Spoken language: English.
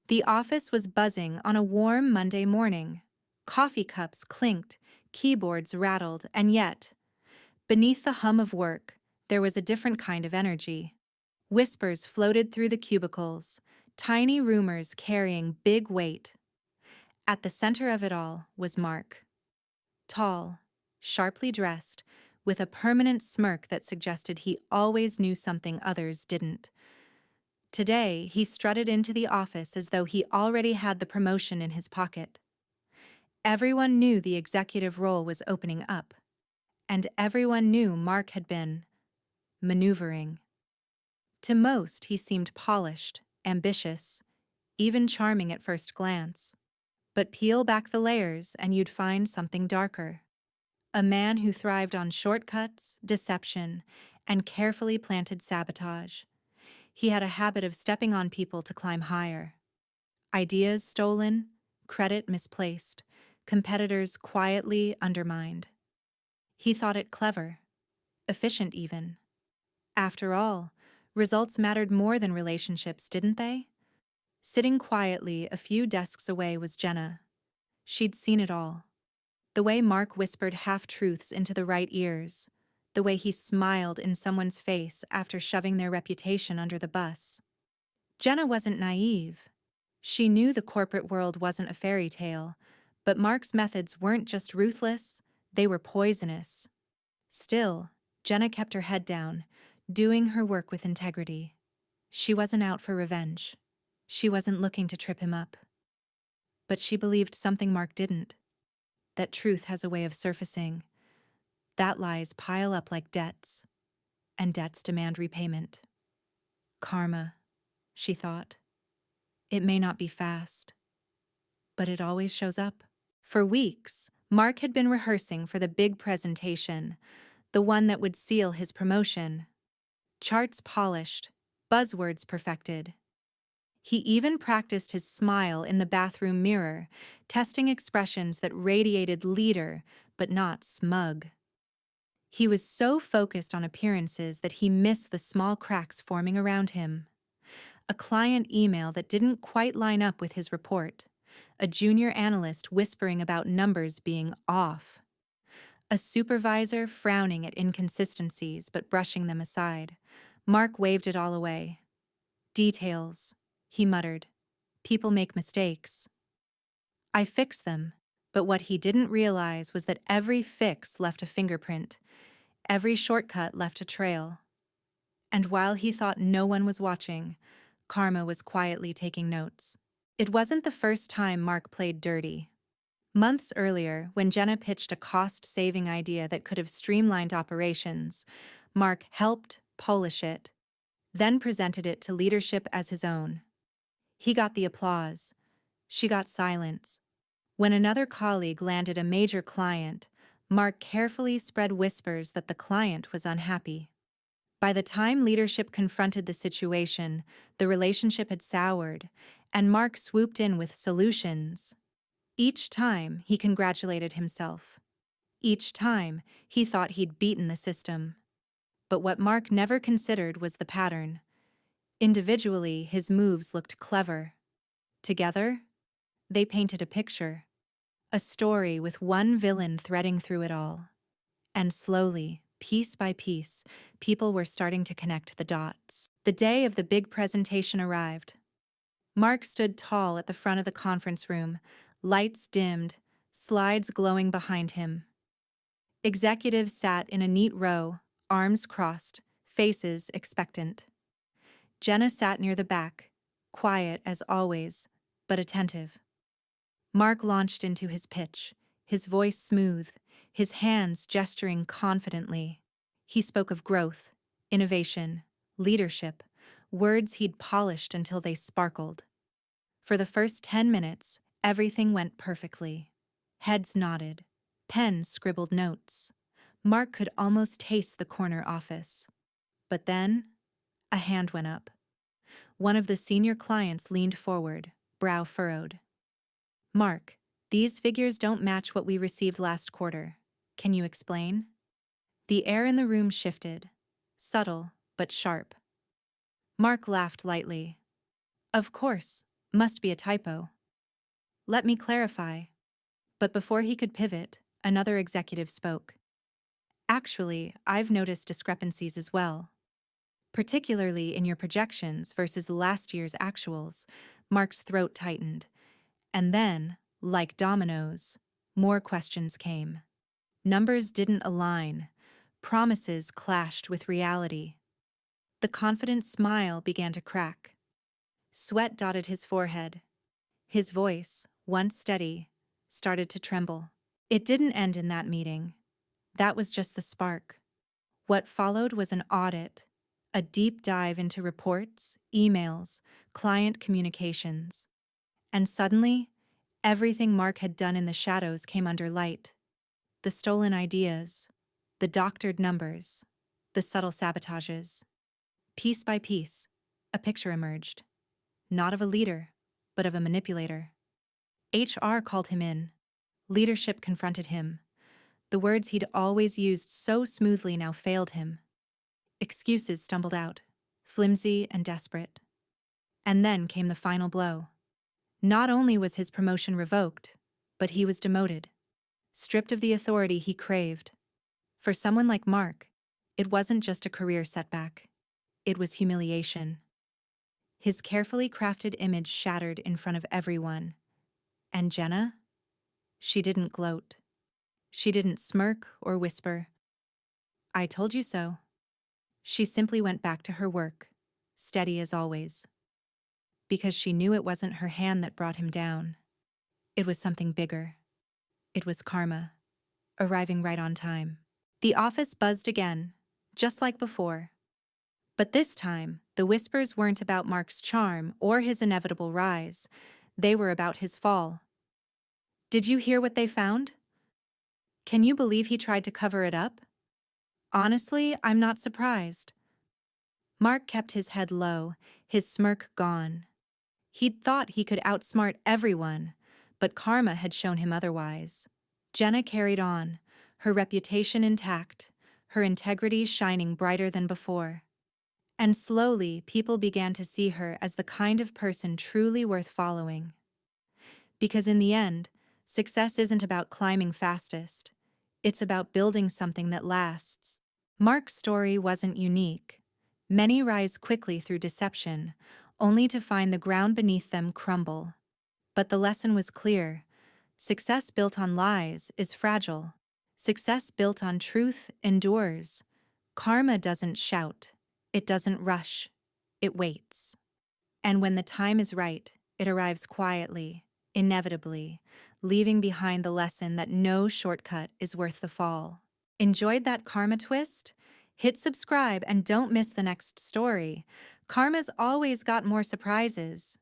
The office was buzzing on a warm Monday morning. Coffee cups clinked, keyboards rattled, and yet, beneath the hum of work, there was a different kind of energy. Whispers floated through the cubicles, tiny rumors carrying big weight. At the center of it all was Mark. Tall, sharply dressed, with a permanent smirk that suggested he always knew something others didn't. Today, he strutted into the office as though he already had the promotion in his pocket. Everyone knew the executive role was opening up, and everyone knew Mark had been maneuvering. To most, he seemed polished, ambitious, even charming at first glance. But peel back the layers and you'd find something darker. A man who thrived on shortcuts, deception, and carefully planted sabotage. He had a habit of stepping on people to climb higher. Ideas stolen, credit misplaced, competitors quietly undermined. He thought it clever, efficient even. After all, results mattered more than relationships, didn't they? Sitting quietly a few desks away was Jenna. She'd seen it all. The way Mark whispered half-truths into the right ears, the way he smiled in someone's face after shoving their reputation under the bus. Jenna wasn't naive. She knew the corporate world wasn't a fairy tale, but Mark's methods weren't just ruthless, they were poisonous. Still, Jenna kept her head down, doing her work with integrity. She wasn't out for revenge. She wasn't looking to trip him up. But she believed something Mark didn't. That truth has a way of surfacing. That lies pile up like debts, and debts demand repayment. Karma, she thought. It may not be fast, but it always shows up. For weeks, Mark had been rehearsing for the big presentation, the one that would seal his promotion. Charts polished, buzzwords perfected. He even practiced his smile in the bathroom mirror, testing expressions that radiated leader, but not smug. He was so focused on appearances that he missed the small cracks forming around him. A client email that didn't quite line up with his report. A junior analyst whispering about numbers being off. A supervisor frowning at inconsistencies but brushing them aside. Mark waved it all away. Details, he muttered. People make mistakes. I fix them, but what he didn't realize was that every fix left a fingerprint. Every shortcut left a trail. And while he thought no one was watching, Karma was quietly taking notes. It wasn't the first time Mark played dirty. Months earlier, when Jenna pitched a cost-saving idea that could have streamlined operations, Mark helped polish it, then presented it to leadership as his own. He got the applause. She got silence. When another colleague landed a major client, Mark carefully spread whispers that the client was unhappy. By the time leadership confronted the situation, the relationship had soured, and Mark swooped in with solutions. Each time, he congratulated himself. Each time, he thought he'd beaten the system. But what Mark never considered was the pattern. Individually, his moves looked clever. Together, they painted a picture. A story with one villain threading through it all. And slowly, piece by piece, people were starting to connect the dots. The day of the big presentation arrived. Mark stood tall at the front of the conference room, lights dimmed, slides glowing behind him. Executives sat in a neat row, arms crossed, faces expectant. Jenna sat near the back, quiet as always, but attentive. Mark launched into his pitch, his voice smooth, his hands gesturing confidently. He spoke of growth, innovation, leadership, words he'd polished until they sparkled. For the first 10 minutes, everything went perfectly. Heads nodded. Pens scribbled notes. Mark could almost taste the corner office. But then, a hand went up. One of the senior clients leaned forward, brow furrowed. Mark, these figures don't match what we received last quarter. Can you explain? The air in the room shifted, subtle but sharp. Mark laughed lightly. Of course, Must be a typo. Let me clarify. But before he could pivot, another executive spoke. Actually, I've noticed discrepancies as well. Particularly in your projections versus last year's actuals. Mark's throat tightened. And then, like dominoes, more questions came. Numbers didn't align. Promises clashed with reality. The confident smile began to crack. Sweat dotted his forehead. His voice, once steady, started to tremble. It didn't end in that meeting. That was just the spark. What followed was an audit, a deep dive into reports, emails, client communications. And suddenly, everything Mark had done in the shadows came under light. The stolen ideas, the doctored numbers, the subtle sabotages. Piece by piece, a picture emerged. Not of a leader, but of a manipulator. HR called him in. Leadership confronted him. The words he'd always used so smoothly now failed him. Excuses stumbled out, flimsy and desperate. And then came the final blow. Not only was his promotion revoked, but he was demoted, stripped of the authority he craved. For someone like Mark, it wasn't just a career setback. It was humiliation. His carefully crafted image shattered in front of everyone. And Jenna? She didn't gloat. She didn't smirk or whisper, "I told you so." She simply went back to her work, steady as always. Because she knew it wasn't her hand that brought him down. It was something bigger. It was karma, arriving right on time. The office buzzed again, just like before. But this time, the whispers weren't about Mark's charm or his inevitable rise. They were about his fall. Did you hear what they found? Can you believe he tried to cover it up? Honestly, I'm not surprised. Mark kept his head low, his smirk gone. He'd thought he could outsmart everyone, but karma had shown him otherwise. Jenna carried on, her reputation intact, her integrity shining brighter than before. And slowly, people began to see her as the kind of person truly worth following. Because in the end, success isn't about climbing fastest. It's about building something that lasts. Mark's story wasn't unique. Many rise quickly through deception, only to find the ground beneath them crumble. But the lesson was clear. Success built on lies is fragile. Success built on truth endures. Karma doesn't shout. It doesn't rush. It waits. And when the time is right, it arrives quietly, inevitably, leaving behind the lesson that no shortcut is worth the fall. Enjoyed that karma twist? Hit subscribe and don't miss the next story. Karma's always got more surprises.